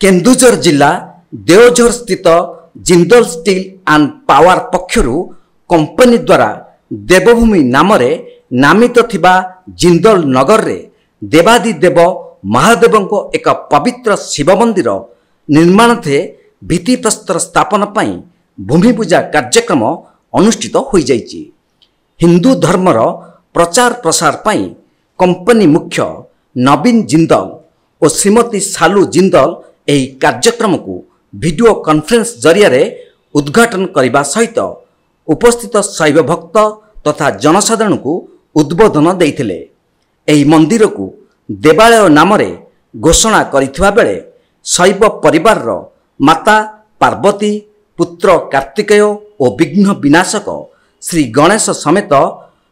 केन्दुझर जिला देवझर स्थित Jindal steel and power पक्षरु कंपनी द्वारा देवभूमि नाम नामित थिबा जिंदल नगर रे देवादिदेव महादेव एक पवित्र शिव मंदिर निर्माण थे भित्तिप्रस्तर स्थापन पाई भूमि पूजा कार्यक्रम अनुष्ठित हो जाइछि। हिंदू धर्मर प्रचार प्रसार पाई कंपनी मुख्य नवीन जिंदल और श्रीमती सालू जिंदल एही कार्यक्रम को वीडियो कॉन्फ्रेंस जरिया उद्घाटन करने सहित उपस्थित शैव भक्त तथा जनसाधारण को उद्बोधन देइथिले। एही मंदिर को देवालय नाम घोषणा करिथिबा बेले शैव परिवार माता पार्वती पुत्र कार्तिकेय और विघ्न विनाशक श्री गणेश समेत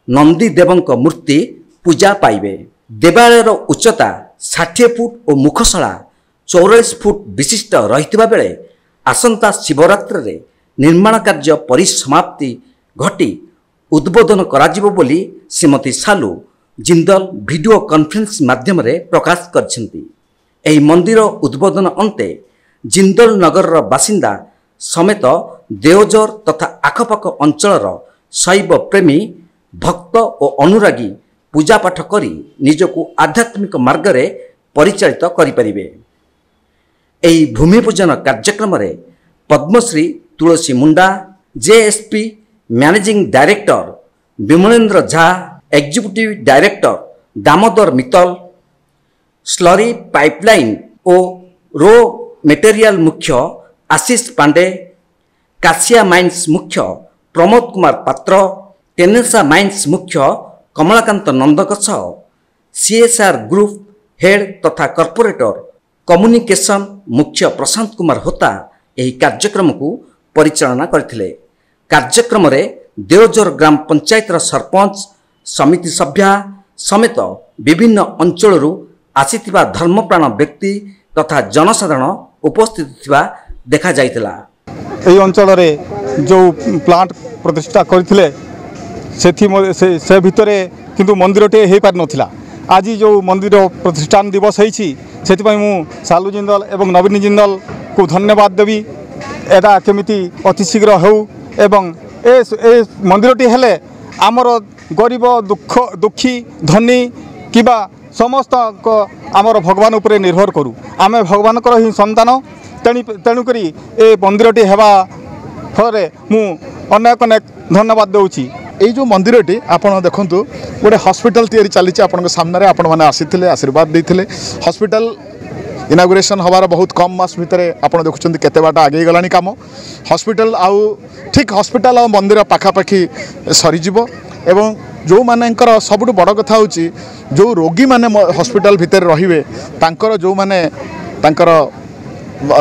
नंदी देवंक मूर्ति पूजा पाइबे। देवालयर उच्चता 60 फुट और मुखशाला 44 फुट विशिष्ट रहिथिबा बेले आसंता शिवरात्रि रे निर्माण कार्य परिसमाप्ति घटी उद्बोधन कराजिबो बोली श्रीमती सालू जिंदल वीडियो कॉन्फ्रेंस माध्यम रे प्रकाश करछंती। एही मंदिर उद्बोधन अंते जिंदल नगर बासिंदा समेत देवझर तथा आखपाख अंचलर शैव प्रेमी भक्त और अनुरागी पूजा पाठ करी निजको आध्यात्मिक मार्ग रे परिचालित करि परिबे। एही भूमि पूजन कार्यक्रम रे Padmashri Tulsi Munda, JSP managing director Vimalendra Jha, executive director Damodar Mittal, slurry pipeline और रो मटेरियल मुख्य आशीष पांडे, कासिया माइन्स मुख्य प्रमोद कुमार पात्र, टेनेसा माइन्स मुख्य कमलाकांत नंदक सह सीएसआर ग्रुप हेड तथा कॉर्पोरेटर कम्युनिकेशन मुख्य प्रशांत कुमार होता एही कार्यक्रम को परिचालना करथिले। कार्यक्रम रे देवझर ग्राम पंचायतर सरपंच समिति सभ्या समेत विभिन्न अंचलरू आसीथिबा धर्मप्राण व्यक्ति तथा जनसाधारण उपस्थित थिबा देखा जाइतिला। एही अंचल रे जो प्लांट प्रतिष्ठा करथिले से भितरे किंतु मंदिरटे हो पार नथिला। आज जो मंदिर प्रतिष्ठान दिवस होइछि सेतिपई मु सालू जिंदल एवं नवीन जिंदल को धन्यवाद देवी। एटा केमिति अति शीघ्र हो एवं ए मंदिरटी हेले आमर गरीब दुखी धनी किबा समस्त आमर भगवान उपरे निर्भर करू। आमे भगवान ही संतान तेणुक ए मंदिरटी हेबा फल मु अनेक अनेक धन्यवाद देउछि। এই जो मंदिरटी आपण देखंतु गोटे हॉस्पिटल तैयारी चली आपण सामने आपण मैंने आसीथिले आशीर्वाद देइथिले। हॉस्पिटल इनागुरेशन हबार बहुत कम मास भितर आपण देखुछंती केते बाटा आगे गलानी काम। हॉस्पिटल आउ ठीक हॉस्पिटल आ मंदिर पाखापाखि सरीजिवो एवं जो मानकर सबुठ बड़ कथा होची जो रोगी माने हॉस्पिटल भितर रहिबे तांकर जो माने तांकर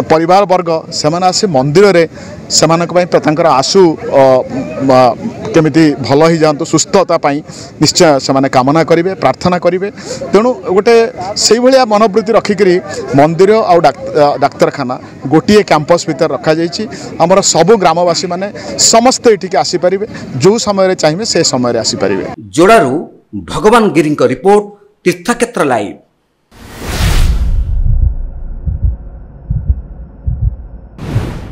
परिवार वर्ग से आसे मंदिर रे सेमानक आशु केमिति भल ही जातु सुस्थता निश्चय से कामना करेंगे प्रार्थना करेंगे। तेणु गोटे से भाया मनोवृत्ति रखिकी मंदिर और डाक्तरखाना गोटे कैंपस भीतर रखा आमर सबु ग्रामवासी माने समस्ते ये आसीपर जो समय चाहिए से समय आसीपर। जोड़ारू भगवान गिरी रिपोर्ट तीर्थक्षेत्र लाइव।